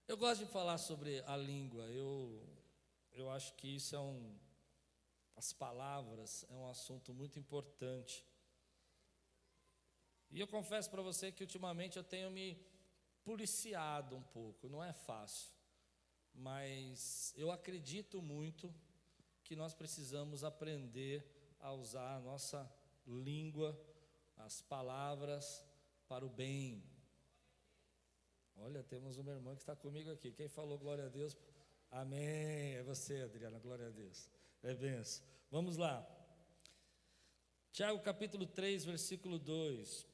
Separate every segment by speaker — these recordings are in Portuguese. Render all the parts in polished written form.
Speaker 1: Eu gosto de falar sobre a língua. Eu acho que isso as palavras é um assunto muito importante. E eu confesso para você que ultimamente eu tenho me policiado um pouco. Não é fácil, mas eu acredito muito que nós precisamos aprender a usar a nossa língua, as palavras para o bem. Olha, temos uma irmã que está comigo aqui. Quem falou glória a Deus? Amém. É você, Adriana, glória a Deus. É benção. Vamos lá. Tiago capítulo 3, versículo 2.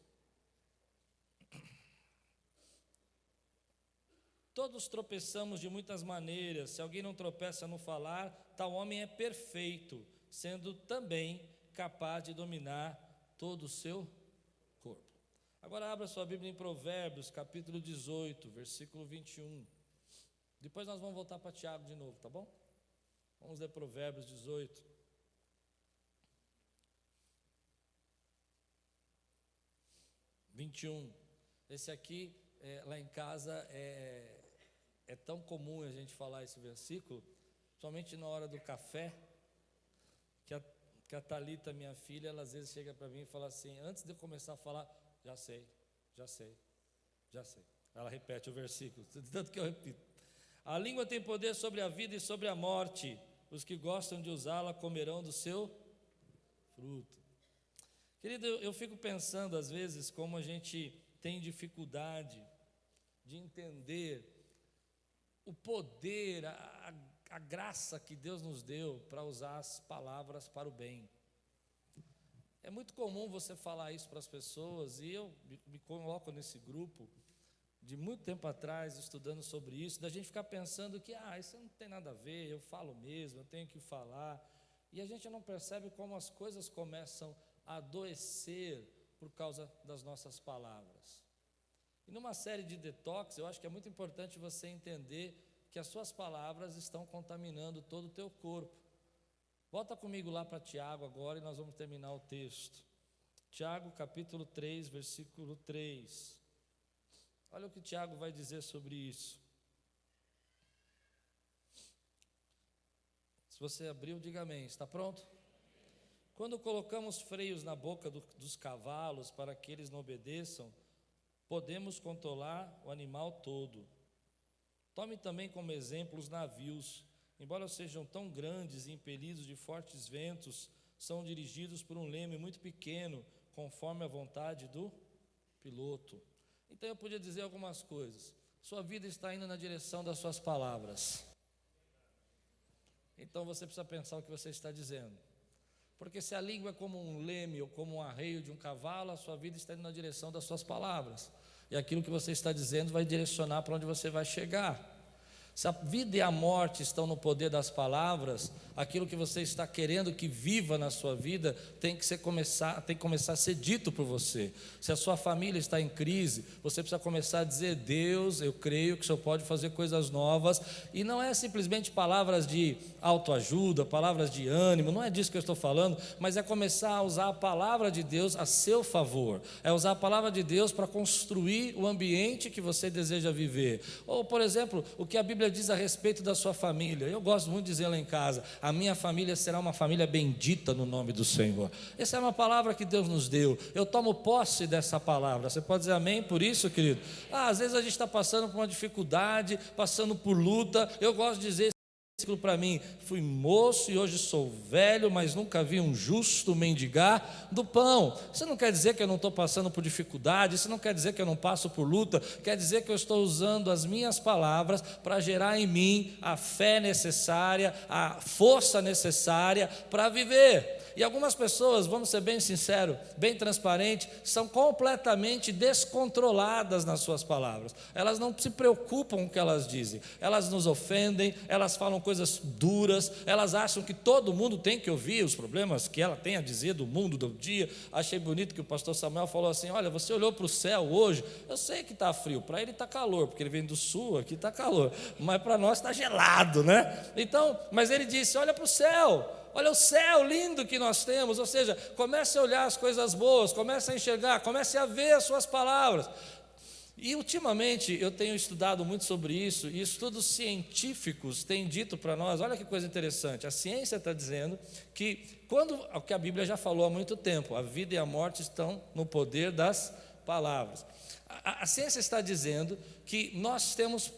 Speaker 1: Todos tropeçamos de muitas maneiras. Se alguém não tropeça no falar, tal homem é perfeito, sendo também capaz de dominar todo o seu corpo. Agora abra sua Bíblia em Provérbios, capítulo 18, versículo 21. Depois nós vamos voltar para Tiago de novo, tá bom? Vamos ler Provérbios 18. Esse aqui, lá em casa, é tão comum a gente falar esse versículo, somente na hora do café, que a Thalita, minha filha, ela às vezes chega para mim e fala assim, antes de eu começar a falar, já sei. Ela repete o versículo, tanto que eu repito. A língua tem poder sobre a vida e sobre a morte. Os que gostam de usá-la comerão do seu fruto. Querido, eu fico pensando às vezes como a gente tem dificuldade de entender o poder, a graça que Deus nos deu para usar as palavras para o bem. É muito comum você falar isso para as pessoas, e eu me coloco nesse grupo de muito tempo atrás, estudando sobre isso, da gente ficar pensando que, isso não tem nada a ver, eu falo mesmo, eu tenho que falar, e a gente não percebe como as coisas começam a adoecer por causa das nossas palavras. E numa série de detox, eu acho que é muito importante você entender que as suas palavras estão contaminando todo o teu corpo. Volta comigo lá para Tiago agora e nós vamos terminar o texto. Tiago capítulo 3, versículo 3. Olha o que Tiago vai dizer sobre isso. Se você abriu, diga amém. Está pronto? Quando colocamos freios na boca dos cavalos para que eles não obedeçam, podemos controlar o animal todo. Tome também como exemplo os navios. Embora sejam tão grandes e impelidos de fortes ventos, são dirigidos por um leme muito pequeno, conforme a vontade do piloto. Então eu podia dizer algumas coisas. Sua vida está indo na direção das suas palavras. Então você precisa pensar o que você está dizendo. Porque se a língua é como um leme ou como um arreio de um cavalo, a sua vida está indo na direção das suas palavras. E aquilo que você está dizendo vai direcionar para onde você vai chegar. Se a vida e a morte estão no poder das palavras, aquilo que você está querendo que viva na sua vida tem que começar a ser dito por você. Se a sua família está em crise, você precisa começar a dizer: Deus, eu creio que o Senhor pode fazer coisas novas. E não é simplesmente palavras de autoajuda, palavras de ânimo, não é disso que eu estou falando, mas é começar a usar a palavra de Deus a seu favor. É usar a palavra de Deus para construir o ambiente que você deseja viver. Ou, por exemplo, o que a Bíblia diz a respeito da sua família. Eu gosto muito de dizer lá em casa: a minha família será uma família bendita no nome do Senhor. Essa é uma palavra que Deus nos deu. Eu tomo posse dessa palavra. Você pode dizer amém por isso, querido? Às vezes a gente está passando por uma dificuldade, passando por luta. Eu gosto de dizer para mim: fui moço e hoje sou velho, mas nunca vi um justo mendigar do pão. Isso não quer dizer que eu não estou passando por dificuldade, isso não quer dizer que eu não passo por luta, quer dizer que eu estou usando as minhas palavras para gerar em mim a fé necessária, a força necessária para viver. E algumas pessoas, vamos ser bem sinceros, bem transparentes, são completamente descontroladas nas suas palavras. Elas não se preocupam com o que elas dizem. Elas nos ofendem, elas falam coisas duras, elas acham que todo mundo tem que ouvir os problemas que ela tem a dizer do mundo, do dia. Achei bonito que o pastor Samuel falou assim: olha, você olhou para o céu hoje, eu sei que está frio, para ele está calor, porque ele vem do sul, aqui está calor, mas para nós está gelado, né? Então, mas ele disse: olha para o céu. Olha o céu lindo que nós temos. Ou seja, comece a olhar as coisas boas, comece a enxergar, comece a ver as suas palavras. E ultimamente eu tenho estudado muito sobre isso, e estudos científicos têm dito para nós, olha que coisa interessante, a ciência está dizendo que o que a Bíblia já falou há muito tempo, a vida e a morte estão no poder das palavras. A ciência está dizendo que nós temos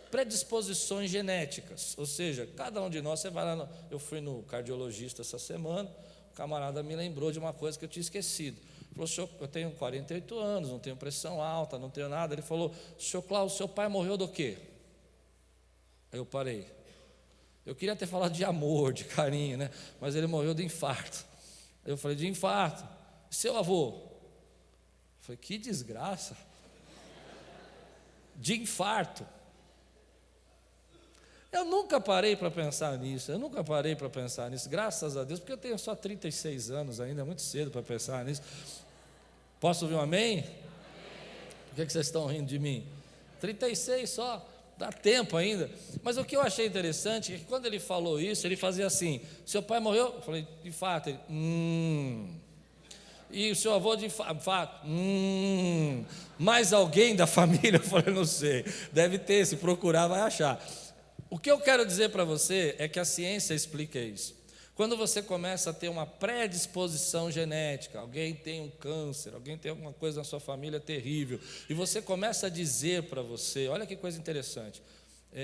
Speaker 1: predisposições genéticas, ou seja, cada um de nós, você vai lá, eu fui no cardiologista essa semana, o camarada me lembrou de uma coisa que eu tinha esquecido. Ele falou: senhor, eu tenho 48 anos, não tenho pressão alta, não tenho nada. Ele falou: senhor Cláudio, seu pai morreu do quê? Aí eu parei. Eu queria ter falado de amor, de carinho, né? Mas ele morreu de infarto. Aí eu falei: de infarto. E seu avô? Eu falei: que desgraça. De infarto. Eu nunca parei para pensar nisso, graças a Deus, porque eu tenho só 36 anos ainda, é muito cedo para pensar nisso. Posso ouvir um amém? Por que vocês estão rindo de mim? 36 só, dá tempo ainda. Mas o que eu achei interessante é que quando ele falou isso, ele fazia assim: seu pai morreu? Eu falei: de fato. Ele: E o seu avô de fato? Mais alguém da família? Eu falei: não sei, deve ter, se procurar vai achar. O que eu quero dizer para você é que a ciência explica isso. Quando você começa a ter uma predisposição genética, alguém tem um câncer, alguém tem alguma coisa na sua família terrível, e você começa a dizer para você, olha que coisa interessante,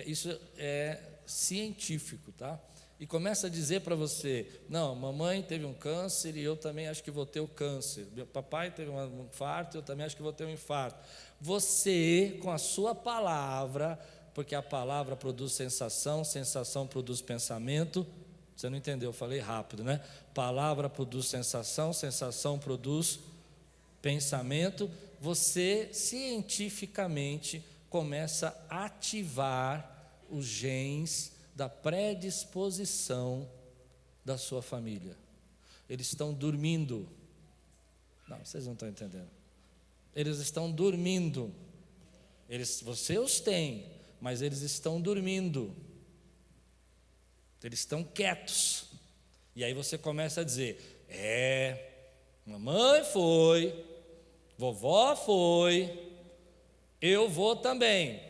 Speaker 1: isso é científico, tá? E começa a dizer para você: não, mamãe teve um câncer e eu também acho que vou ter o câncer. Meu papai teve um infarto, eu também acho que vou ter um infarto. Você, com a sua palavra, porque a palavra produz sensação, sensação produz pensamento. Você não entendeu, eu falei rápido, né? Palavra produz sensação, sensação produz pensamento. Você cientificamente começa a ativar os genes da predisposição da sua família. Eles estão dormindo. Não, vocês não estão entendendo. Eles estão dormindo. Você os tem, mas eles estão dormindo. Eles estão quietos. E aí você começa a dizer: mamãe foi, vovó foi, eu vou também.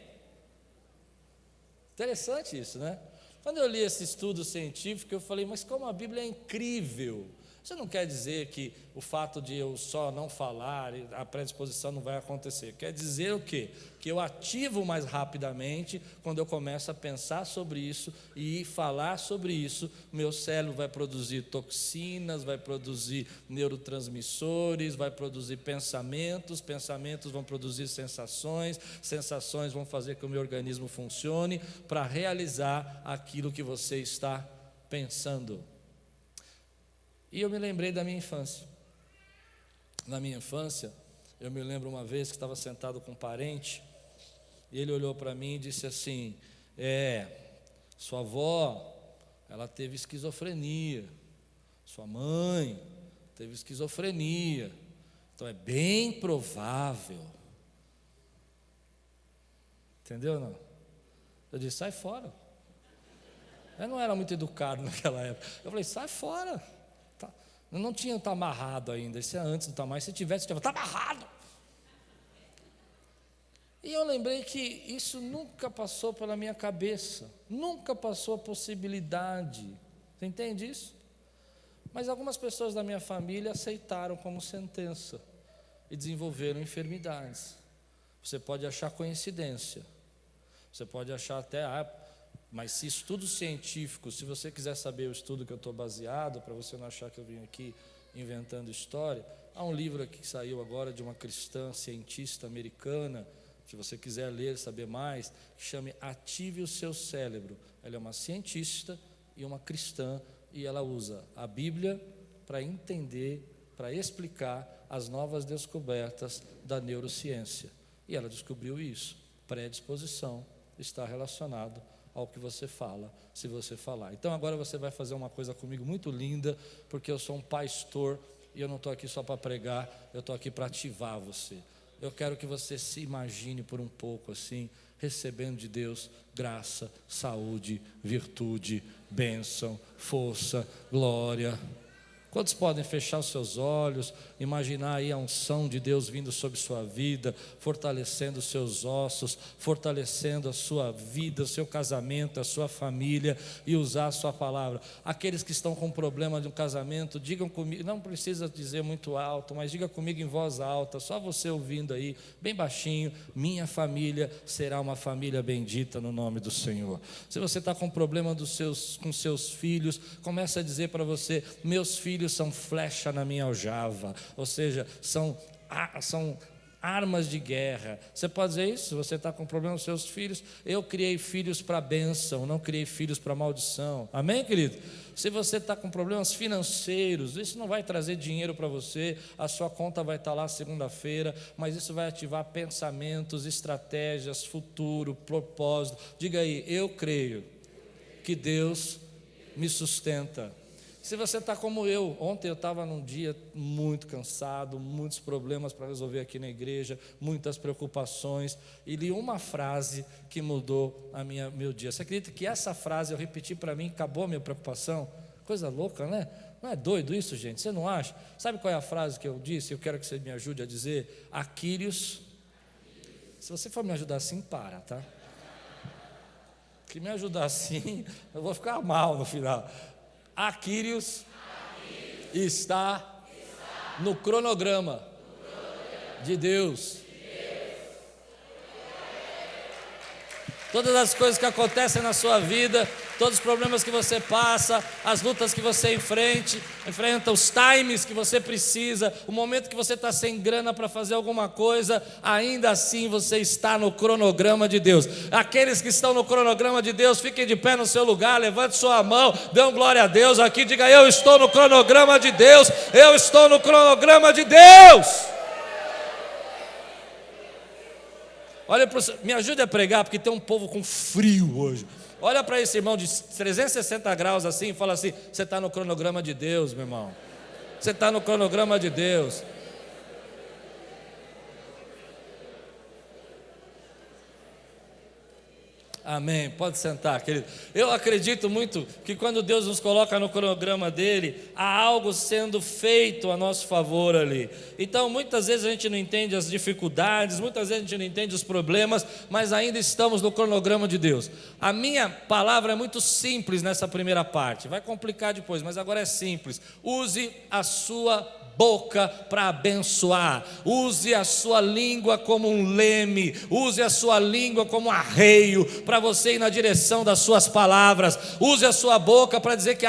Speaker 1: Interessante isso, né? Quando eu li esse estudo científico, eu falei: mas como a Bíblia é incrível. Isso não quer dizer que o fato de eu só não falar, a predisposição não vai acontecer. Quer dizer o quê? Que eu ativo mais rapidamente quando eu começo a pensar sobre isso e falar sobre isso. Meu cérebro vai produzir toxinas, vai produzir neurotransmissores, vai produzir pensamentos, pensamentos vão produzir sensações, sensações vão fazer que o meu organismo funcione para realizar aquilo que você está pensando. E eu me lembrei da minha infância. Na minha infância, eu me lembro uma vez que estava sentado com um parente, e ele olhou para mim e disse assim: sua avó, ela teve esquizofrenia, sua mãe teve esquizofrenia, então é bem provável. Entendeu, não? Eu disse: sai fora. Eu não era muito educado naquela época. Eu falei: sai fora. Não tinha estar amarrado ainda, isso é antes do tamanho. Se tivesse, está amarrado. E eu lembrei que isso nunca passou pela minha cabeça, nunca passou a possibilidade. Você entende isso? Mas algumas pessoas da minha família aceitaram como sentença e desenvolveram enfermidades. Você pode achar coincidência, você pode achar até, mas se estudos científicos, se você quiser saber o estudo que eu estou baseado, para você não achar que eu vim aqui inventando história, há um livro aqui que saiu agora de uma cristã cientista americana, se você quiser ler, saber mais, que chama Ative o Seu Cérebro. Ela é uma cientista e uma cristã, e ela usa a Bíblia para entender, para explicar as novas descobertas da neurociência. E ela descobriu isso. Predisposição está relacionado ao que você fala, se você falar. Então agora você vai fazer uma coisa comigo muito linda, porque eu sou um pastor e eu não estou aqui só para pregar, eu estou aqui para ativar você. Eu quero que você se imagine por um pouco assim, recebendo de Deus graça, saúde, virtude, bênção, força, glória. Quantos podem fechar os seus olhos, imaginar aí a unção de Deus vindo sobre sua vida, fortalecendo os seus ossos, fortalecendo a sua vida, o seu casamento, a sua família, e usar a sua palavra. Aqueles que estão com problema de um casamento, digam comigo, não precisa dizer muito alto, mas diga comigo em voz alta, só você ouvindo aí, bem baixinho: minha família será uma família bendita no nome do Senhor. Se você está com problema com seus filhos, comece a dizer para você: meus filhos são flecha na minha aljava, ou seja, são armas de guerra. Você pode dizer isso? Se você está com problema com seus filhos: eu criei filhos para bênção, não criei filhos para maldição. Amém, querido? Se você está com problemas financeiros, isso não vai trazer dinheiro para você, a sua conta vai estar lá segunda-feira, mas isso vai ativar pensamentos, estratégias, futuro, propósito. Diga aí: eu creio que Deus me sustenta. Se você está como eu, ontem eu estava num dia muito cansado, muitos problemas para resolver aqui na igreja, muitas preocupações, e li uma frase que mudou meu dia. Você acredita que essa frase eu repeti para mim, acabou a minha preocupação? Coisa louca, né? Não é doido isso, gente? Você não acha? Sabe qual é a frase que eu disse? Eu quero que você me ajude a dizer: Aquírios. Se você for me ajudar assim, para, tá? Que me ajudar assim, eu vou ficar mal no final. Aquírios está no cronograma de Deus. Todas as coisas que acontecem na sua vida, todos os problemas que você passa, as lutas que você enfrenta, os times que você precisa, o momento que você está sem grana para fazer alguma coisa, ainda assim você está no cronograma de Deus. Aqueles que estão no cronograma de Deus, fiquem de pé no seu lugar, levante sua mão, dê um glória a Deus aqui, diga: eu estou no cronograma de Deus, eu estou no cronograma de Deus. Olha, me ajude a pregar, porque tem um povo com frio hoje. Olha para esse irmão de 360 graus assim e fala assim: você está no cronograma de Deus, meu irmão. Você está no cronograma de Deus. Amém, pode sentar, querido. Eu acredito muito que quando Deus nos coloca no cronograma dele, há algo sendo feito a nosso favor ali. Então muitas vezes a gente não entende as dificuldades, muitas vezes a gente não entende os problemas, mas ainda estamos no cronograma de Deus. A minha palavra é muito simples nessa primeira parte, vai complicar depois, mas agora é simples. Use a sua boca para abençoar, use a sua língua como um leme, use a sua língua como um arreio para você ir na direção das suas palavras. Use a sua boca para dizer que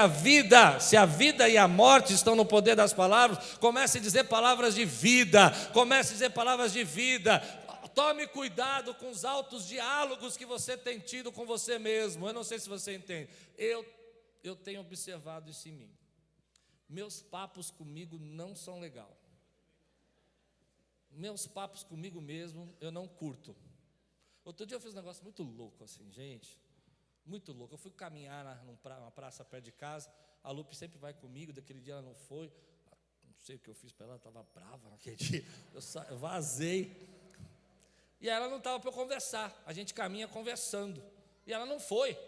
Speaker 1: se a vida e a morte estão no poder das palavras, comece a dizer palavras de vida, comece a dizer palavras de vida. Tome cuidado com os altos diálogos que você tem tido com você mesmo. Eu não sei se você entende, eu tenho observado isso em mim. Meus papos comigo não são legal. Meus papos comigo mesmo eu não curto. Outro dia eu fiz um negócio muito louco assim, gente. Muito louco. Eu fui caminhar numa praça perto de casa. A Lupe sempre vai comigo. Daquele dia ela não foi. Não sei o que eu fiz para ela. Ela estava brava naquele dia. Eu vazei. E ela não estava para eu conversar. A gente caminha conversando. E ela não foi.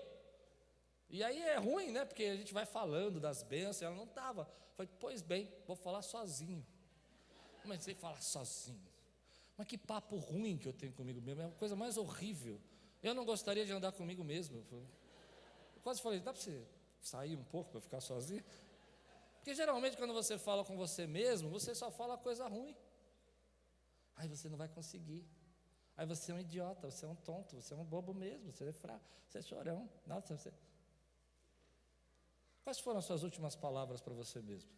Speaker 1: E aí é ruim, né? Porque a gente vai falando das bênçãos, ela não estava. Falei: pois bem, vou falar sozinho. Comecei a falar sozinho. Mas que papo ruim que eu tenho comigo mesmo, é a coisa mais horrível. Eu não gostaria de andar comigo mesmo. Eu quase falei: dá para você sair um pouco para ficar sozinho? Porque geralmente quando você fala com você mesmo, você só fala coisa ruim. Aí você não vai conseguir. Aí você é um idiota, você é um tonto, você é um bobo mesmo, você é fraco, você é chorão. Nossa, você... Quais foram as suas últimas palavras para você mesmo?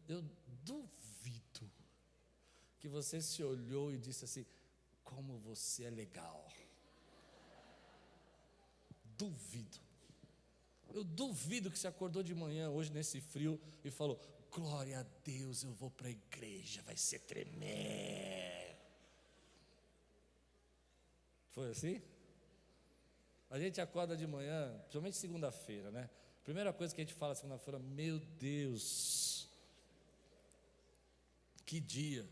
Speaker 1: Eu duvido que você se olhou e disse assim: como você é legal. Duvido. Eu duvido que você acordou de manhã hoje nesse frio e falou: glória a Deus, eu vou para a igreja, vai ser tremendo. Foi assim? A gente acorda de manhã, principalmente segunda-feira, né? Primeira coisa que a gente fala segunda-feira: meu Deus, que dia.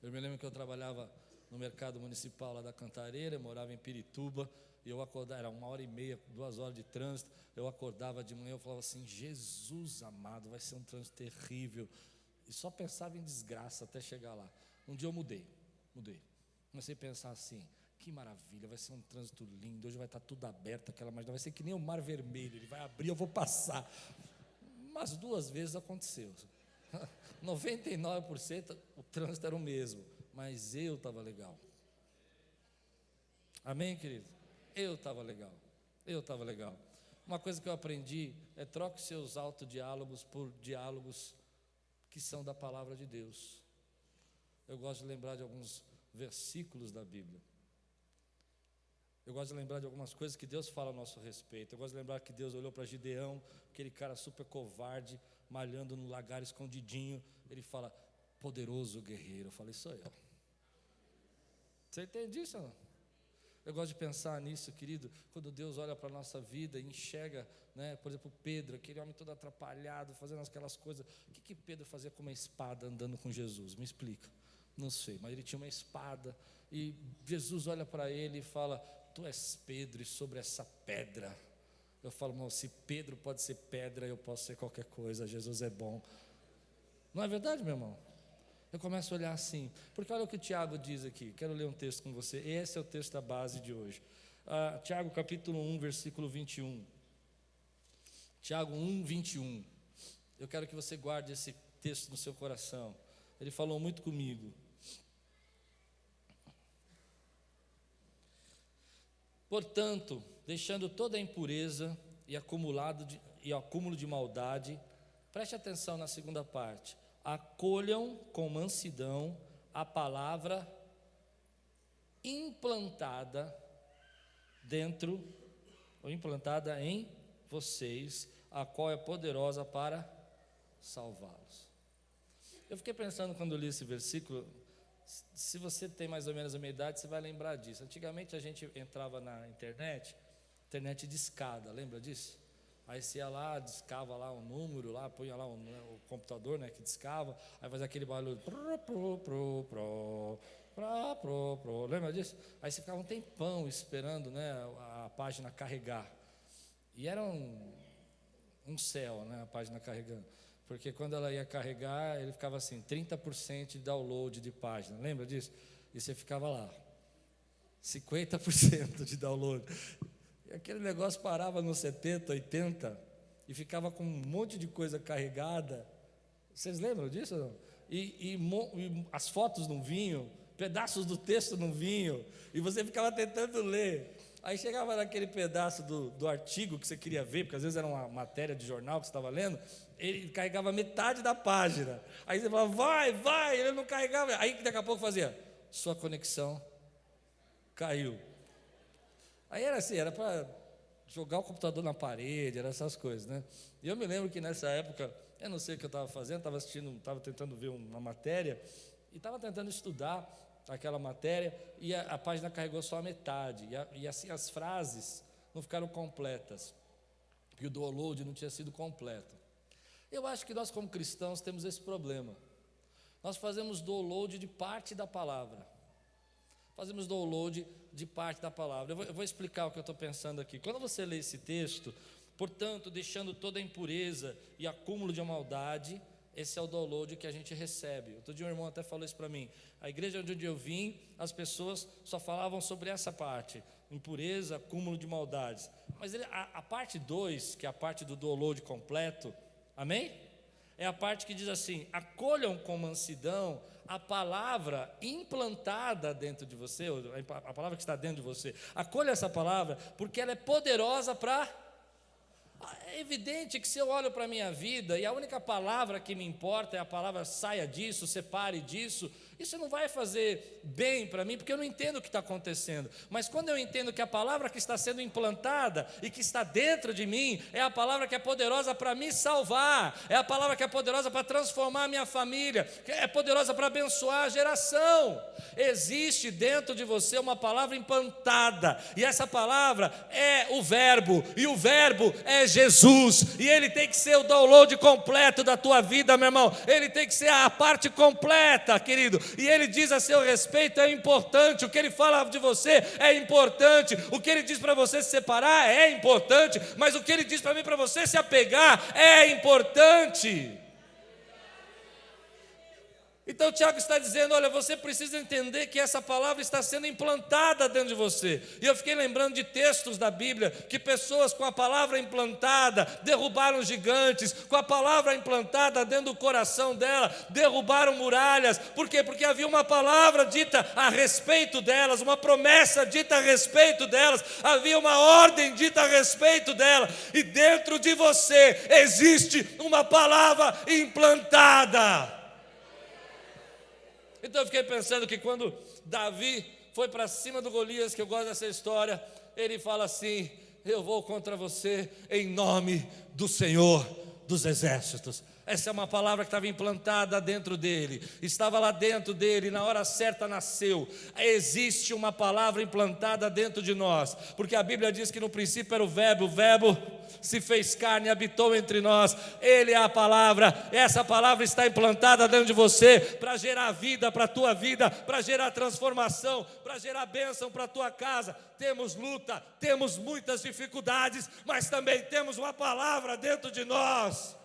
Speaker 1: Eu me lembro que eu trabalhava no mercado municipal lá da Cantareira, eu morava em Pirituba, E eu acordava, era 1h30, 2 horas de trânsito. Eu acordava de manhã, eu falava assim: Jesus amado, vai ser um trânsito terrível. E só pensava em desgraça até chegar lá. Um dia eu mudei. Comecei a pensar assim: que maravilha, vai ser um trânsito lindo, hoje vai estar tudo aberto, aquela máquina vai ser que nem o Mar Vermelho, ele vai abrir, eu vou passar. Mas 2 vezes aconteceu. 99% o trânsito era o mesmo, mas eu estava legal. Amém, querido? Eu estava legal. Uma coisa que eu aprendi é: troque seus autodiálogos por diálogos que são da palavra de Deus. Eu gosto de lembrar de alguns versículos da Bíblia. Eu gosto de lembrar de algumas coisas que Deus fala a nosso respeito. Eu gosto de lembrar que Deus olhou para Gideão, aquele cara super covarde, malhando no lagar escondidinho. Ele fala: poderoso guerreiro. Eu falei: sou eu. Você entende isso ou não? Eu gosto de pensar nisso, querido, quando Deus olha para a nossa vida e enxerga, né, por exemplo, Pedro, aquele homem todo atrapalhado, fazendo aquelas coisas. O que Pedro fazia com uma espada andando com Jesus? Me explica. Não sei, mas ele tinha uma espada. E Jesus olha para ele e fala: tu és Pedro, e sobre essa pedra. Eu falo: irmão, se Pedro pode ser pedra, eu posso ser qualquer coisa. Jesus é bom. Não é verdade, meu irmão? Eu começo a olhar assim, porque olha o que Tiago diz aqui. Quero ler um texto com você. Esse é o texto da base de hoje. Tiago capítulo 1, versículo 21. Tiago 1, 21. Eu quero que você guarde esse texto no seu coração. Ele falou muito comigo. Portanto, deixando toda a impureza e acúmulo de maldade, preste atenção na segunda parte: acolham com mansidão a palavra implantada em vocês, a qual é poderosa para salvá-los. Eu fiquei pensando quando eu li esse versículo. Se você tem mais ou menos a minha idade, você vai lembrar disso. Antigamente a gente entrava na internet de escada, lembra disso? Aí você ia lá, discava lá um número, lá, punha lá o computador, né, que discava, aí fazia aquele barulho, lembra disso? Aí você ficava um tempão esperando, né, a página carregar. E era um céu, né, a página carregando. Porque quando ela ia carregar, ele ficava assim, 30% de download de página, lembra disso? E você ficava lá, 50% de download. E aquele negócio parava nos 70, 80, e ficava com um monte de coisa carregada. Vocês lembram disso ou não? E as fotos não vinham, pedaços do texto não vinham, e você ficava tentando ler. Aí chegava naquele pedaço do artigo que você queria ver, porque às vezes era uma matéria de jornal que você estava lendo, ele carregava metade da página. Aí você falava: vai, ele não carregava. Aí daqui a pouco fazia: sua conexão caiu. Aí era assim, era para jogar o computador na parede, eram essas coisas, né? E eu me lembro que nessa época, eu não sei o que eu estava fazendo, estava tentando ver uma matéria, e estava tentando estudar aquela matéria, e a página carregou só a metade, e assim as frases não ficaram completas, e o download não tinha sido completo. Eu acho que nós, como cristãos, temos esse problema. Nós fazemos download de parte da palavra. Fazemos download de parte da palavra. Eu vou explicar o que eu estou pensando aqui. Quando você lê esse texto, portanto, deixando toda a impureza e acúmulo de maldade, esse é o download que a gente recebe. Outro dia um irmão até falou isso para mim. A igreja onde eu vim, as pessoas só falavam sobre essa parte: impureza, acúmulo de maldades. Mas a parte 2, que é a parte do download completo, amém? É a parte que diz assim: acolham com mansidão a palavra implantada dentro de você, a palavra que está dentro de você. Acolha essa palavra, porque ela é poderosa para... É evidente que se eu olho para a minha vida e a única palavra que me importa é a palavra saia disso, separe disso, isso não vai fazer bem para mim, porque eu não entendo o que está acontecendo. Mas quando eu entendo que a palavra que está sendo implantada e que está dentro de mim é a palavra que é poderosa para me salvar, é a palavra que é poderosa para transformar a minha família, que é poderosa para abençoar a geração. Existe dentro de você uma palavra implantada, e essa palavra é o verbo, e o verbo é Jesus, e ele tem que ser o download completo da tua vida, meu irmão. Ele tem que ser a parte completa, querido. e Ele diz a seu respeito é importante, o que Ele fala de você é importante, o que Ele diz para você se separar é importante, mas o que Ele diz para mim e para você se apegar é importante. Então o Tiago está dizendo, olha, você precisa entender que essa palavra está sendo implantada dentro de você. E eu fiquei lembrando de textos da Bíblia, que pessoas com a palavra implantada derrubaram gigantes, com a palavra implantada dentro do coração dela, derrubaram muralhas. Por quê? Porque havia uma palavra dita a respeito delas, uma promessa dita a respeito delas, havia uma ordem dita a respeito dela, e dentro de você existe uma palavra implantada. Então eu fiquei pensando que quando Davi foi para cima do Golias, que eu gosto dessa história, ele fala assim, eu vou contra você em nome do Senhor dos Exércitos. Essa é uma palavra que estava implantada dentro dele, estava lá dentro dele, na hora certa nasceu. Existe uma palavra implantada dentro de nós, porque a Bíblia diz que no princípio era o verbo se fez carne e habitou entre nós. Ele é a palavra, essa palavra está implantada dentro de você, para gerar vida para a tua vida, para gerar transformação, para gerar bênção para a tua casa. Temos luta, temos muitas dificuldades, mas também temos uma palavra dentro de nós.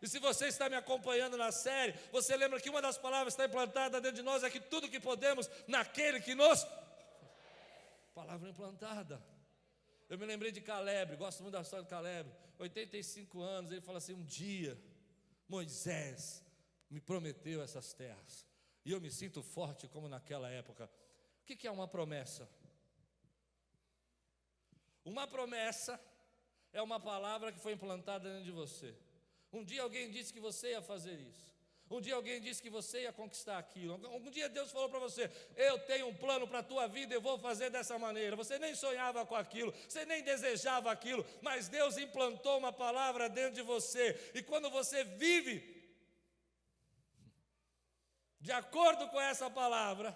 Speaker 1: E se você está me acompanhando na série, você lembra que uma das palavras que está implantada dentro de nós é que tudo que podemos naquele que nos... Palavra implantada. Eu me lembrei de Caleb, gosto muito da história de Caleb, 85 anos, ele fala assim, um dia Moisés me prometeu essas terras, e eu me sinto forte como naquela época. O que é uma promessa? Uma promessa é uma palavra que foi implantada dentro de você. Um dia alguém disse que você ia fazer isso. Um dia alguém disse que você ia conquistar aquilo. Um dia Deus falou para você, eu tenho um plano para a tua vida, eu vou fazer dessa maneira. Você nem sonhava com aquilo, você nem desejava aquilo, mas Deus implantou uma palavra dentro de você. E quando você vive de acordo com essa palavra,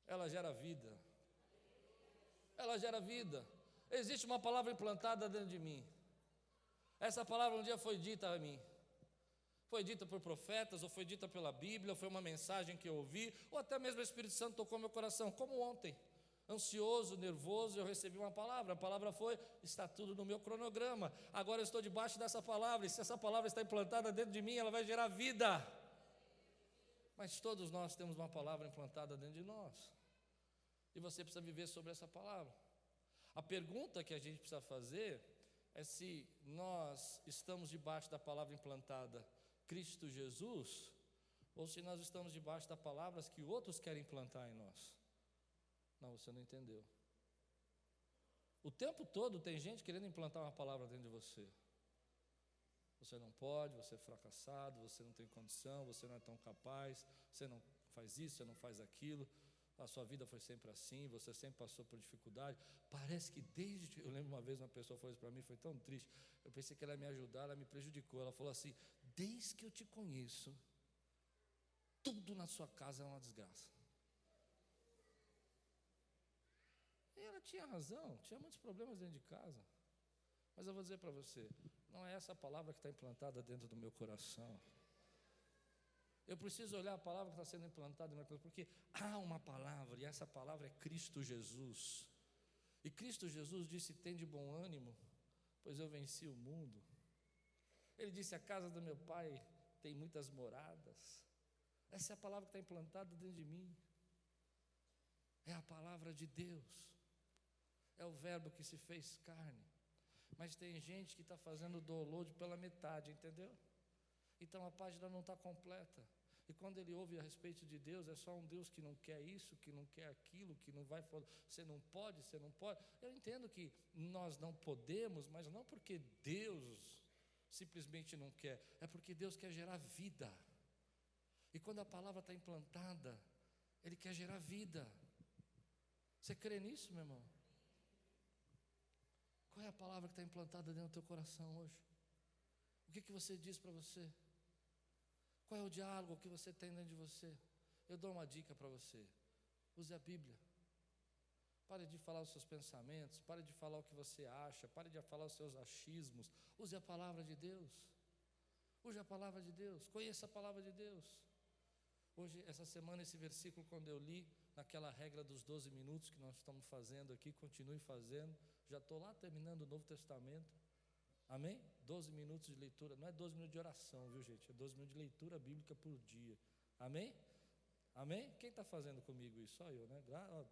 Speaker 1: ela gera vida. Ela gera vida. Existe uma palavra implantada dentro de mim. Essa palavra um dia foi dita a mim. Foi dita por profetas, ou foi dita pela Bíblia, ou foi uma mensagem que eu ouvi, ou até mesmo o Espírito Santo tocou meu coração, como ontem, ansioso, nervoso, eu recebi uma palavra, a palavra foi, está tudo no meu cronograma, agora eu estou debaixo dessa palavra, e se essa palavra está implantada dentro de mim, ela vai gerar vida. Mas todos nós temos uma palavra implantada dentro de nós, e você precisa viver sobre essa palavra. A pergunta que a gente precisa fazer é se nós estamos debaixo da palavra implantada Cristo Jesus, ou se nós estamos debaixo das palavras que outros querem implantar em nós. Não, você não entendeu. O tempo todo tem gente querendo implantar uma palavra dentro de você. Você não pode, você é fracassado, você não tem condição, você não é tão capaz, você não faz isso, você não faz aquilo, a sua vida foi sempre assim, você sempre passou por dificuldade. Parece que eu lembro uma vez uma pessoa falou isso para mim, foi tão triste, eu pensei que ela ia me ajudar, ela me prejudicou. Ela falou assim, desde que eu te conheço, tudo na sua casa é uma desgraça. E ela tinha razão, tinha muitos problemas dentro de casa. Mas eu vou dizer para você, não é essa palavra que está implantada dentro do meu coração. Eu preciso olhar a palavra que está sendo implantada no meu coração, porque há uma palavra, e essa palavra é Cristo Jesus. E Cristo Jesus disse, tem de bom ânimo, pois eu venci o mundo. Ele disse, a casa do meu pai tem muitas moradas. Essa é a palavra que está implantada dentro de mim. É a palavra de Deus. É o verbo que se fez carne. Mas tem gente que está fazendo o download pela metade, entendeu? Então a página não está completa. E quando ele ouve a respeito de Deus, é só um Deus que não quer isso, que não quer aquilo, que não vai, você não pode, você não pode. Eu entendo que nós não podemos, mas não porque Deus simplesmente não quer, é porque Deus quer gerar vida. E quando a palavra está implantada, Ele quer gerar vida. Você crê nisso, meu irmão? Qual é a palavra que está implantada dentro do teu coração hoje? O que você diz para você? Qual é o diálogo que você tem dentro de você? Eu dou uma dica para você. Use a Bíblia. Pare de falar os seus pensamentos, pare de falar o que você acha, pare de falar os seus achismos. Use a palavra de Deus. Use a palavra de Deus, conheça a palavra de Deus. Hoje, essa semana, esse versículo, quando eu li, naquela regra dos 12 minutos que nós estamos fazendo aqui, continue fazendo, já estou lá terminando o Novo Testamento, amém? 12 minutos de leitura, não é 12 minutos de oração, viu gente? É 12 minutos de leitura bíblica por dia, amém? Amém? Quem está fazendo comigo isso? Só eu, né?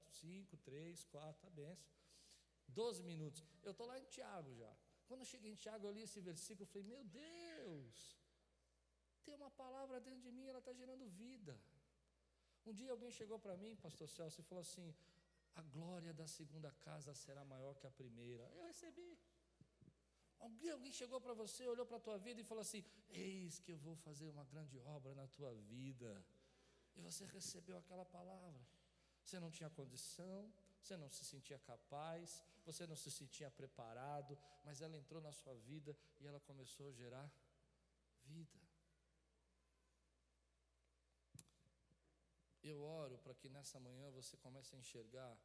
Speaker 1: 5, 3, 4, a benção. 12 minutos, eu estou lá em Tiago já. Quando eu cheguei em Tiago, eu li esse versículo, eu falei, meu Deus, tem uma palavra dentro de mim, ela está gerando vida. Um dia alguém chegou para mim, pastor Celso, e falou assim, a glória da segunda casa será maior que a primeira. Eu recebi. Alguém chegou para você, olhou para a tua vida e falou assim, eis que eu vou fazer uma grande obra na tua vida. E você recebeu aquela palavra. Você não tinha condição, você não se sentia capaz, você não se sentia preparado, mas ela entrou na sua vida e ela começou a gerar vida. Eu oro para que nessa manhã você comece a enxergar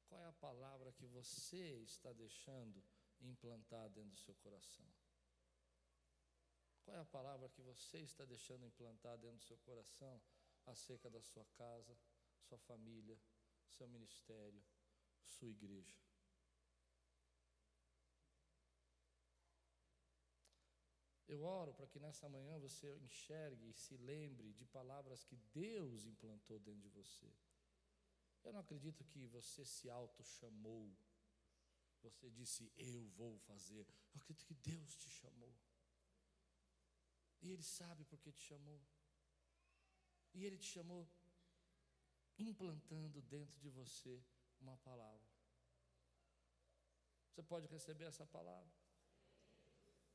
Speaker 1: qual é a palavra que você está deixando implantar dentro do seu coração. Qual é a palavra que você está deixando implantar dentro do seu coração acerca da sua casa, sua família, seu ministério, sua igreja? Eu oro para que nessa manhã você enxergue e se lembre de palavras que Deus implantou dentro de você. Eu não acredito que você se auto-chamou, você disse, eu vou fazer. Eu acredito que Deus te chamou. E Ele sabe por que te chamou. E Ele te chamou implantando dentro de você uma palavra. Você pode receber essa palavra?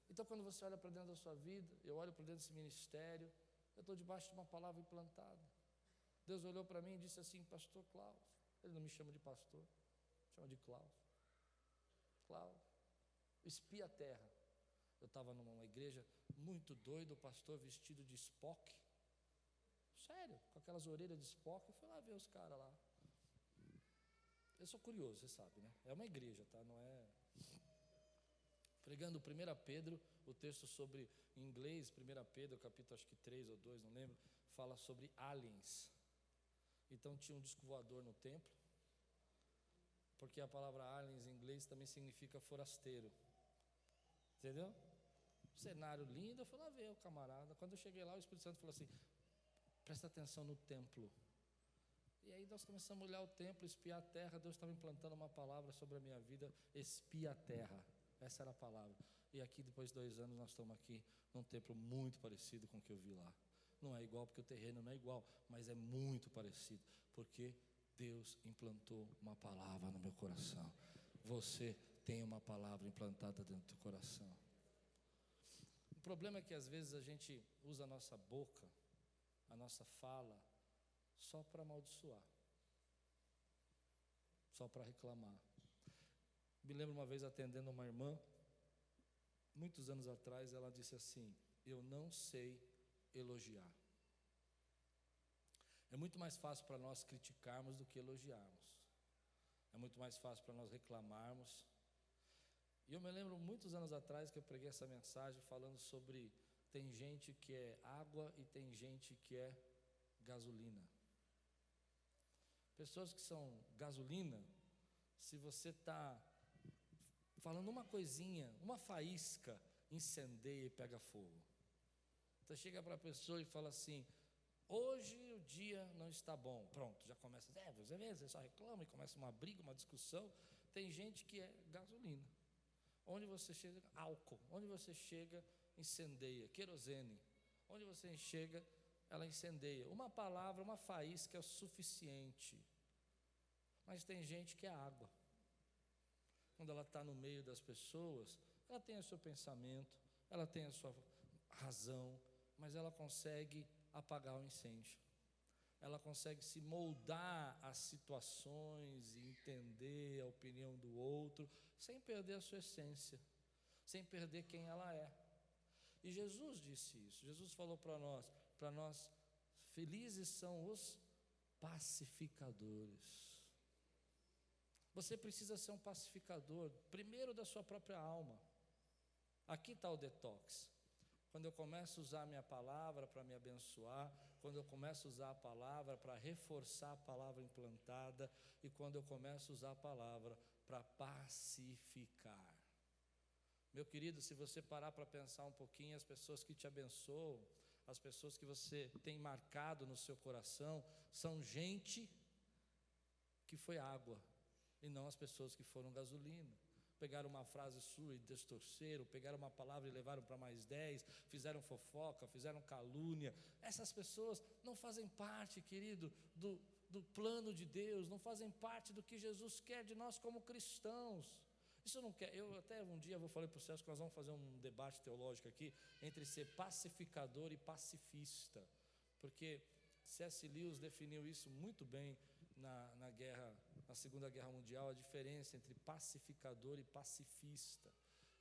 Speaker 1: Então, quando você olha para dentro da sua vida, eu olho para dentro desse ministério, eu estou debaixo de uma palavra implantada. Deus olhou para mim e disse assim, pastor Cláudio. Ele não me chama de pastor, chama de Cláudio. Cláudio, espia a terra. Eu estava numa igreja muito doido, o pastor vestido de Spock. Sério, com aquelas orelhas de Spock, eu fui lá ver os caras lá. Eu sou curioso, você sabe, né? É uma igreja, tá? Não é... Pregando 1 Pedro, o texto sobre, em inglês, 1 Pedro, capítulo acho que 3 ou 2, não lembro, fala sobre aliens. Então tinha um disco voador no templo, porque a palavra aliens em inglês também significa forasteiro. Entendeu? Cenário lindo, eu fui lá ver o camarada. Quando eu cheguei lá, o Espírito Santo falou assim, presta atenção no templo. E aí nós começamos a olhar o templo, espiar a terra. Deus estava implantando uma palavra sobre a minha vida, espia a terra. Essa era a palavra. E aqui, depois de 2 anos, nós estamos aqui num templo muito parecido com o que eu vi lá. Não é igual, porque o terreno não é igual, mas é muito parecido, porque Deus implantou uma palavra no meu coração. Você tem uma palavra implantada dentro do coração. O problema é que às vezes a gente usa a nossa boca, a nossa fala, só para amaldiçoar, só para reclamar. Me lembro uma vez atendendo uma irmã, muitos anos atrás, ela disse assim, eu não sei elogiar. É muito mais fácil para nós criticarmos do que elogiarmos. É muito mais fácil para nós reclamarmos. E eu me lembro muitos anos atrás que eu preguei essa mensagem falando sobre, tem gente que é água e tem gente que é gasolina. Pessoas que são gasolina, se você está falando uma coisinha, uma faísca, incendeia e pega fogo. Então chega para a pessoa e fala assim, hoje o dia não está bom. Pronto, já começa, você só reclama e começa uma briga, uma discussão. Tem gente que é gasolina. Onde você chega, álcool. Onde você chega, incendeia. Querosene. Onde você chega, ela incendeia. Uma palavra, uma faísca é o suficiente. Mas tem gente que é água. Quando ela está no meio das pessoas, ela tem o seu pensamento, ela tem a sua razão, mas ela consegue apagar o incêndio. Ela consegue se moldar às situações e entender a opinião do outro, sem perder a sua essência, sem perder quem ela é. E Jesus disse isso. Jesus falou para nós, felizes são os pacificadores. Você precisa ser um pacificador, primeiro da sua própria alma. Aqui está o detox. Quando eu começo a usar a minha palavra para me abençoar, quando eu começo a usar a palavra para reforçar a palavra implantada, e quando eu começo a usar a palavra para pacificar. Meu querido, se você parar para pensar um pouquinho, as pessoas que te abençoam, as pessoas que você tem marcado no seu coração, são gente que foi água, e não as pessoas que foram gasolina. Pegaram uma frase sua e distorceram, pegaram uma palavra e levaram para mais 10, fizeram fofoca, fizeram calúnia. Essas pessoas não fazem parte, querido, do plano de Deus, não fazem parte do que Jesus quer de nós como cristãos. Isso não quer. Eu até um dia falei para o Celso que nós vamos fazer um debate teológico aqui entre ser pacificador e pacifista, porque C.S. Lewis definiu isso muito bem na Segunda Guerra Mundial, a diferença entre pacificador e pacifista.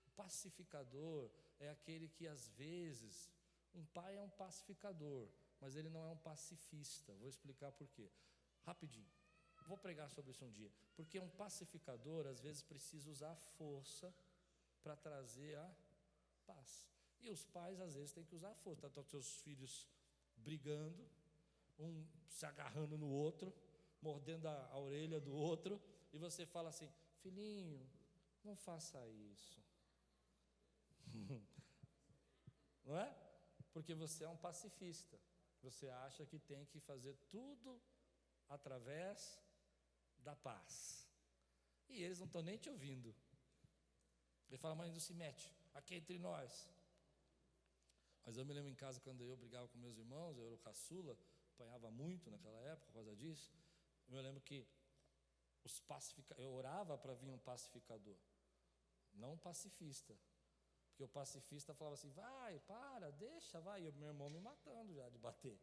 Speaker 1: O pacificador é aquele que às vezes, um pai é um pacificador, mas ele não é um pacifista. Vou explicar por quê. Rapidinho, vou pregar sobre isso um dia. Porque um pacificador às vezes precisa usar a força para trazer a paz. E os pais às vezes têm que usar a força. Estão os seus filhos brigando, um se agarrando no outro, mordendo a orelha do outro, e você fala assim: filhinho, não faça isso. Não é? Porque você é um pacifista. Você acha que tem que fazer tudo através da paz. E eles não estão nem te ouvindo. Ele fala: mãe, não se mete, aqui é entre nós. Mas eu me lembro em casa, quando eu brigava com meus irmãos, eu era o caçula, apanhava muito naquela época por causa disso. Eu me lembro que eu orava para vir um pacificador, não um pacifista, porque o pacifista falava assim: vai, para, deixa, vai, e o meu irmão me matando já de bater.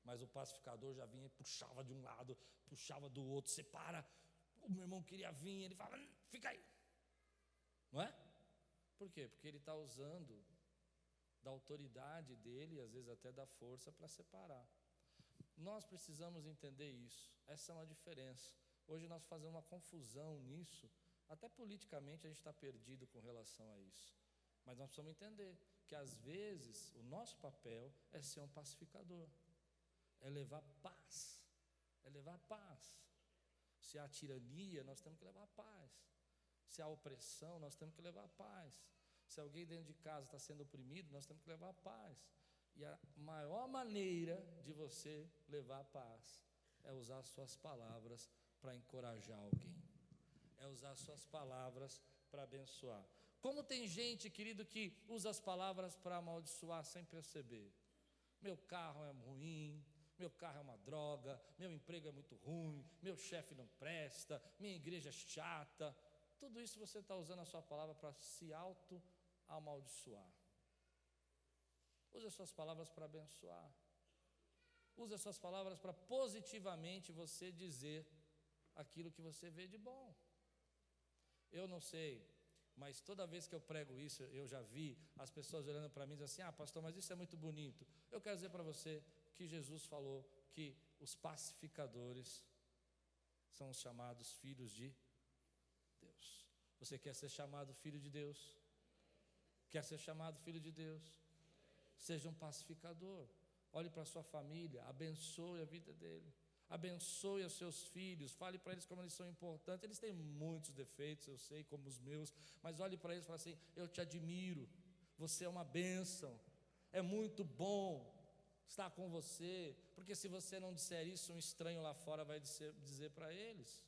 Speaker 1: Mas o pacificador já vinha e puxava de um lado, puxava do outro, separa. O meu irmão queria vir, ele falava: fica aí, não é? Por quê? Porque ele está usando da autoridade dele, e às vezes até da força, para separar. Nós precisamos entender isso. Essa é uma diferença. Hoje nós fazemos uma confusão nisso, até politicamente a gente está perdido com relação a isso. Mas nós precisamos entender que às vezes o nosso papel é ser um pacificador, é levar paz, é levar paz. Se há tirania, nós temos que levar paz. Se há opressão, nós temos que levar paz. Se alguém dentro de casa está sendo oprimido, nós temos que levar paz. E a maior maneira de você levar paz é usar as suas palavras para encorajar alguém, é usar as suas palavras para abençoar. Como tem gente, querido, que usa as palavras para amaldiçoar sem perceber. Meu carro é ruim, meu carro é uma droga, meu emprego é muito ruim, meu chefe não presta, minha igreja é chata. Tudo isso você está usando a sua palavra para se auto-amaldiçoar. Use as suas palavras para abençoar. Use as suas palavras para positivamente você dizer aquilo que você vê de bom. Eu não sei, mas toda vez que eu prego isso, eu já vi as pessoas olhando para mim e dizendo assim: pastor, mas isso é muito bonito. Eu quero dizer para você que Jesus falou que os pacificadores são os chamados filhos de Deus. Você quer ser chamado filho de Deus? Quer ser chamado filho de Deus? Seja um pacificador. Olhe para a sua família, abençoe a vida dele, abençoe os seus filhos, fale para eles como eles são importantes. Eles têm muitos defeitos, eu sei, como os meus, mas olhe para eles e fale assim: eu te admiro, você é uma bênção, é muito bom estar com você, porque se você não disser isso, um estranho lá fora vai dizer para eles.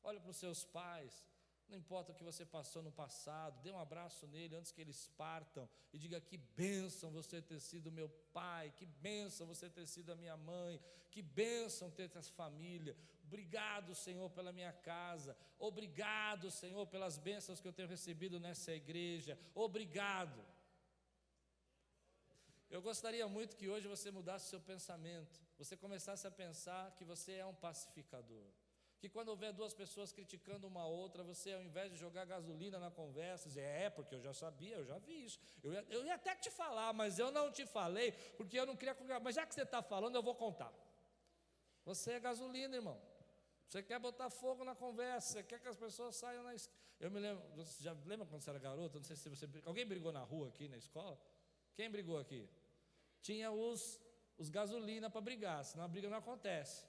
Speaker 1: Olhe para os seus pais, não importa o que você passou no passado, dê um abraço nele antes que eles partam e diga: que bênção você ter sido meu pai, que bênção você ter sido a minha mãe, que bênção ter essa família. Obrigado, Senhor, pela minha casa, obrigado, Senhor, pelas bênçãos que eu tenho recebido nessa igreja, obrigado. Eu gostaria muito que hoje você mudasse o seu pensamento, você começasse a pensar que você é um pacificador. Que quando houver duas pessoas criticando uma outra, você, ao invés de jogar gasolina na conversa, dizer: porque eu já sabia, eu já vi isso, eu ia até te falar, mas eu não te falei, porque eu não queria, mas já que você está falando, eu vou contar. Você é gasolina, irmão. Você quer botar fogo na conversa, você quer que as pessoas saiam Eu me lembro, você já lembra quando você era garoto? Não sei se alguém brigou na rua aqui na escola? Quem brigou aqui? Tinha os gasolina para brigar, senão a briga não acontece.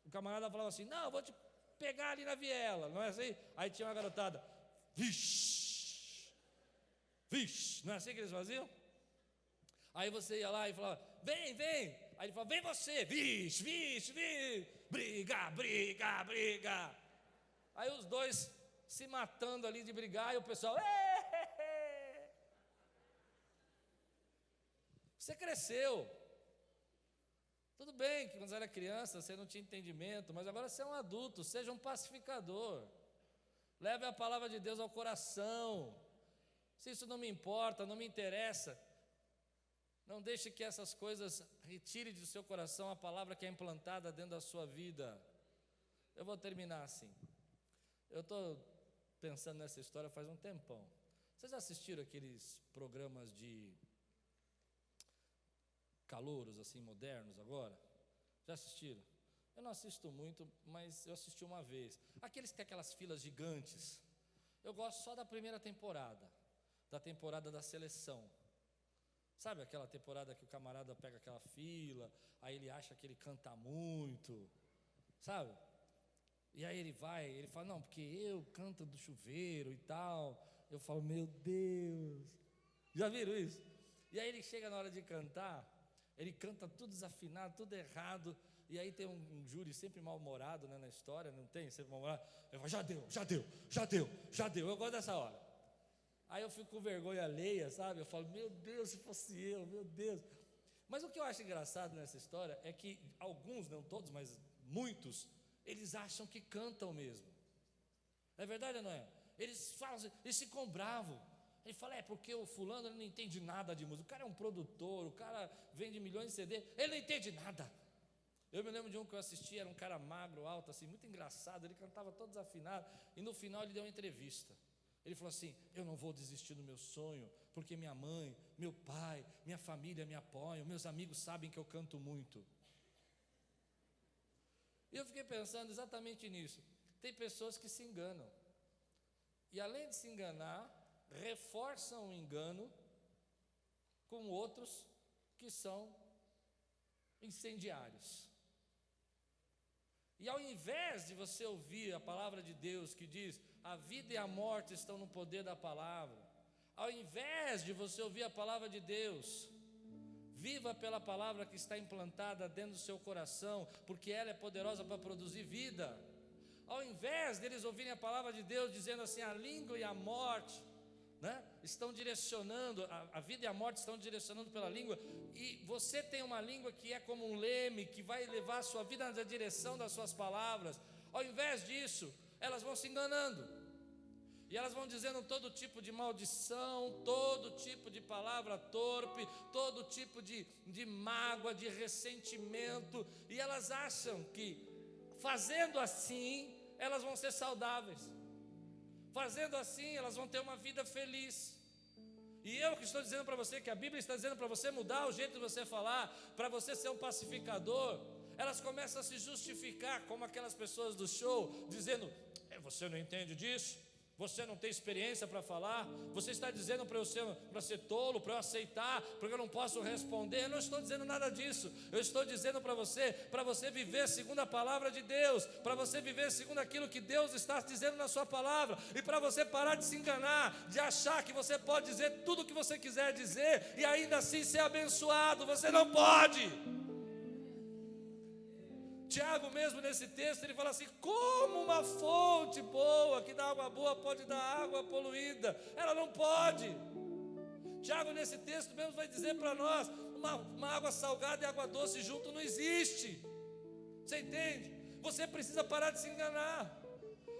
Speaker 1: O camarada falava assim, não, eu vou te pegar ali na viela, não é assim? Aí tinha uma garotada, vixe, vixe, não é assim que eles faziam? Aí você ia lá e falava, vem, vem. Aí ele falava, vem você, vixe, vixe, vixe, briga, briga, briga. Aí os dois se matando ali de brigar, e o pessoal, Você cresceu. Tudo bem que quando você era criança você não tinha entendimento, mas agora você é um adulto, seja um pacificador. Leve a palavra de Deus ao coração. Se isso não me importa, não me interessa, não deixe que essas coisas retirem do seu coração a palavra que é implantada dentro da sua vida. Eu vou terminar assim. Eu estou pensando nessa história faz um tempão. Vocês assistiram aqueles programas de calouros assim modernos agora? Já assistiram? Eu não assisto muito, mas eu assisti uma vez. Aqueles que tem aquelas filas gigantes. Eu gosto só da primeira temporada, da temporada da seleção. Sabe aquela temporada que o camarada pega aquela fila, aí ele acha que ele canta muito, sabe? E aí ele fala, não, porque eu canto do chuveiro e tal. Eu falo, meu Deus. Já viram isso? E aí ele chega na hora de cantar, ele canta tudo desafinado, tudo errado. E aí tem um júri sempre mal-humorado, né, na história, não tem? Sempre mal-humorado. Ele fala, já deu, já deu, já deu, já deu. Eu gosto dessa hora. Aí eu fico com vergonha alheia, sabe? Eu falo, meu Deus, se fosse eu, meu Deus. Mas o que eu acho engraçado nessa história é que alguns, não todos, mas muitos, eles acham que cantam mesmo. É verdade ou não é? Eles falam assim, eles ficam bravos. Ele fala, porque o fulano ele não entende nada de música. O cara é um produtor, o cara vende milhões de CD, ele não entende nada. Eu me lembro de um que eu assisti, era um cara magro, alto, assim, muito engraçado. Ele cantava todo desafinado e no final ele deu uma entrevista. Ele falou assim, eu não vou desistir do meu sonho, porque minha mãe, meu pai, minha família me apoiam, meus amigos sabem que eu canto muito. E eu fiquei pensando exatamente nisso. Tem pessoas que se enganam. E além de se enganar, reforçam o engano com outros que são incendiários. E ao invés de você ouvir a palavra de Deus que diz, a vida e a morte estão no poder da palavra, ao invés de você ouvir a palavra de Deus, viva pela palavra que está implantada dentro do seu coração, porque ela é poderosa para produzir vida. Ao invés deles ouvirem a palavra de Deus dizendo assim, a língua e a morte, né, estão direcionando, a vida e a morte estão direcionando pela língua, e você tem uma língua que é como um leme, que vai levar a sua vida na direção das suas palavras. Ao invés disso, elas vão se enganando, e elas vão dizendo todo tipo de maldição, todo tipo de palavra torpe, todo tipo de mágoa, de ressentimento, e elas acham que fazendo assim, elas vão ser saudáveis. Fazendo assim, elas vão ter uma vida feliz. E eu que estou dizendo para você, que a Bíblia está dizendo para você mudar o jeito de você falar, para você ser um pacificador, elas começam a se justificar como aquelas pessoas do show, dizendo, você não entende disso? Você não tem experiência para falar? Você está dizendo para eu ser tolo, para eu aceitar, porque eu não posso responder? Eu não estou dizendo nada disso. Eu estou dizendo para você viver segundo a palavra de Deus, para você viver segundo aquilo que Deus está dizendo na sua palavra, e para você parar de se enganar, de achar que você pode dizer tudo o que você quiser dizer e ainda assim ser abençoado. Você não pode. Tiago mesmo nesse texto, ele fala assim, como uma fonte boa, que dá água boa, pode dar água poluída? Ela não pode. Tiago nesse texto mesmo vai dizer para nós, uma água salgada e água doce junto não existe. Você entende? Você precisa parar de se enganar.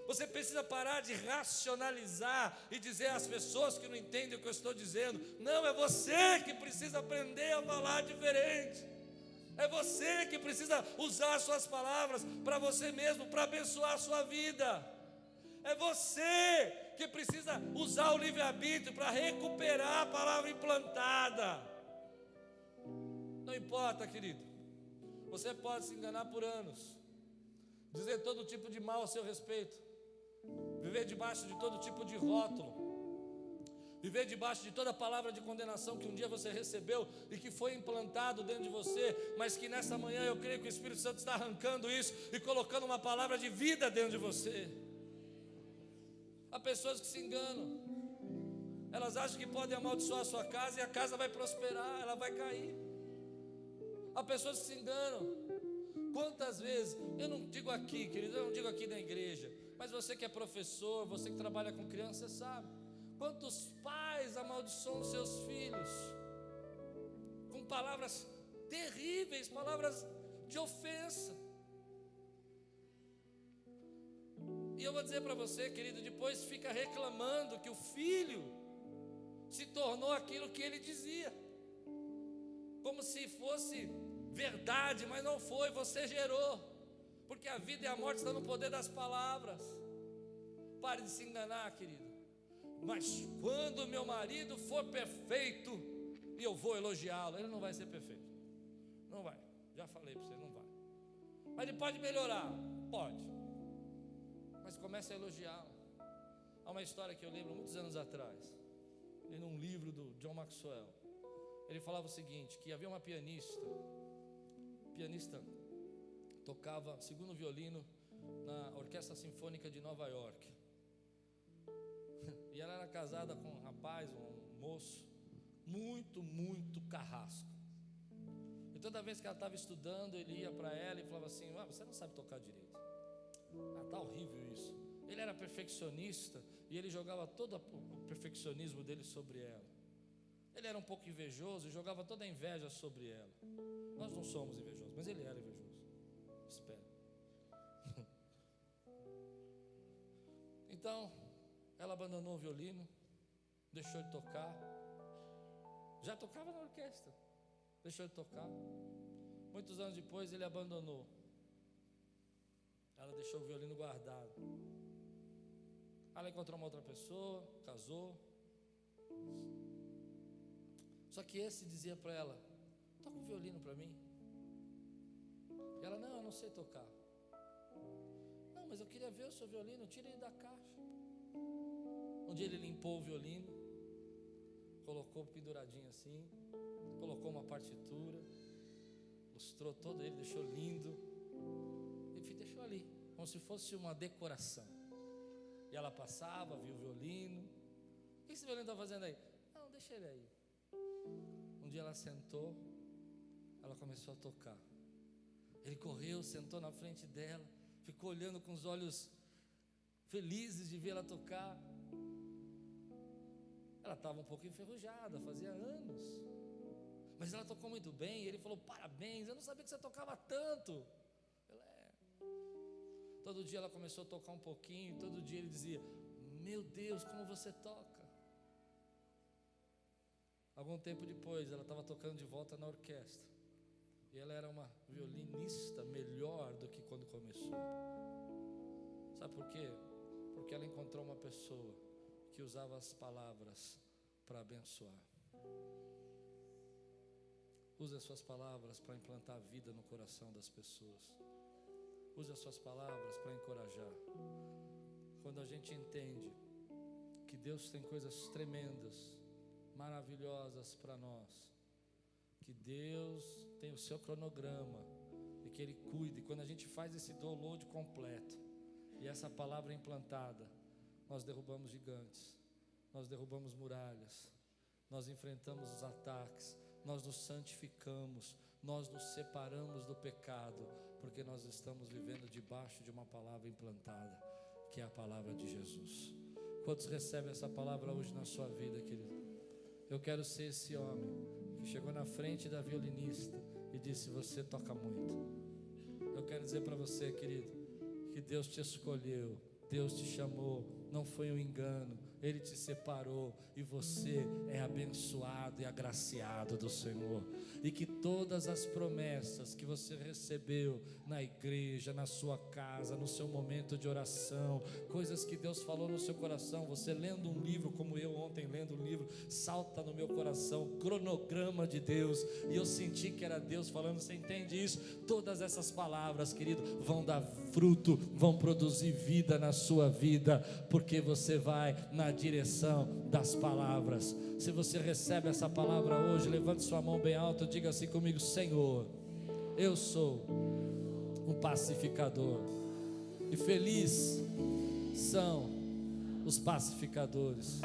Speaker 1: Você precisa parar de racionalizar e dizer às pessoas que não entendem o que eu estou dizendo. Não, é você que precisa aprender a falar diferente. É você que precisa usar suas palavras para você mesmo, para abençoar a sua vida. É você que precisa usar o livre-arbítrio para recuperar a palavra implantada. Não importa, querido. Você pode se enganar por anos, dizer todo tipo de mal a seu respeito, viver debaixo de todo tipo de rótulo, Viver debaixo de toda palavra de condenação que um dia você recebeu e que foi implantado dentro de você, mas que nessa manhã eu creio que o Espírito Santo está arrancando isso e colocando uma palavra de vida dentro de você. Há pessoas que se enganam, elas acham que podem amaldiçoar a sua casa e a casa vai prosperar, ela vai cair. Há pessoas que se enganam. Quantas vezes, eu não digo aqui, querido, eu não digo aqui na igreja, mas você que é professor, você que trabalha com crianças, você sabe quantos pais amaldiçoam seus filhos com palavras terríveis, palavras de ofensa. E eu vou dizer para você, querido, depois fica reclamando que o filho se tornou aquilo que ele dizia, como se fosse verdade, mas não foi, você gerou, porque a vida e a morte estão no poder das palavras. Pare de se enganar, querido. Mas quando meu marido for perfeito, e eu vou elogiá-lo, ele não vai ser perfeito, não vai, já falei para você, não vai, mas ele pode melhorar, pode, mas comece a elogiá-lo. Há uma história que eu lembro muitos anos atrás, li num livro do John Maxwell. Ele falava o seguinte, que havia uma pianista tocava segundo violino na Orquestra Sinfônica de Nova York, e ela era casada com um rapaz, um moço muito carrasco, e toda vez que ela estava estudando, ele ia para ela e falava assim: você não sabe tocar direito, está horrível isso. Ele era perfeccionista e ele jogava todo o perfeccionismo dele sobre ela. Ele era um pouco invejoso e jogava toda a inveja sobre ela. Nós não somos invejosos, mas ele era invejoso, espero. Então ela abandonou o violino, deixou de tocar. Já tocava na orquestra, deixou de tocar. Muitos anos depois ele abandonou. Ela deixou o violino guardado. Ela encontrou uma outra pessoa, casou. Só que esse dizia para ela: toca o violino para mim. E ela: não, eu não sei tocar. Não, mas eu queria ver o seu violino, tira ele da caixa. Um dia ele limpou o violino, colocou penduradinho assim, colocou uma partitura, lustrou todo ele, deixou lindo, e deixou ali, como se fosse uma decoração. E ela passava, via o violino. O que esse violino está fazendo aí? Não, deixa ele aí. Um dia ela sentou, ela começou a tocar. Ele correu, sentou na frente dela, ficou olhando com os olhos felizes de vê-la tocar. Ela estava um pouco enferrujada, fazia anos, mas ela tocou muito bem. E ele falou: parabéns, eu não sabia que você tocava tanto. Todo dia ela começou a tocar um pouquinho, todo dia ele dizia: meu Deus, como você toca. Algum tempo depois ela estava tocando de volta na orquestra, e ela era uma violinista melhor do que quando começou. Sabe por quê? Porque ela encontrou uma pessoa que usava as palavras para abençoar. Use as suas palavras para implantar a vida no coração das pessoas. Use as suas palavras para encorajar. Quando a gente entende que Deus tem coisas tremendas, maravilhosas para nós, que Deus tem o seu cronograma e que Ele cuida, e quando a gente faz esse download completo e essa palavra implantada, nós derrubamos gigantes, nós derrubamos muralhas, nós enfrentamos os ataques, nós nos santificamos, nós nos separamos do pecado, porque nós estamos vivendo debaixo de uma palavra implantada, que é a palavra de Jesus. Quantos recebem essa palavra hoje na sua vida, querido? Eu quero ser esse homem que chegou na frente da violinista e disse: você toca muito. Eu quero dizer para você, querido, que Deus te escolheu, Deus te chamou, não foi um engano, Ele te separou, e você é abençoado e agraciado do Senhor, e que todas as promessas que você recebeu na igreja, na sua casa, no seu momento de oração, coisas que Deus falou no seu coração, você lendo um livro, como eu ontem lendo um livro, salta no meu coração, cronograma de Deus, e eu senti que era Deus falando. Você entende isso? Todas essas palavras, querido, vão dar fruto, vão produzir vida na sua vida, porque você vai na a direção das palavras. Se você recebe essa palavra hoje, levante sua mão bem alta, diga assim comigo: Senhor, eu sou um pacificador, e feliz são os pacificadores.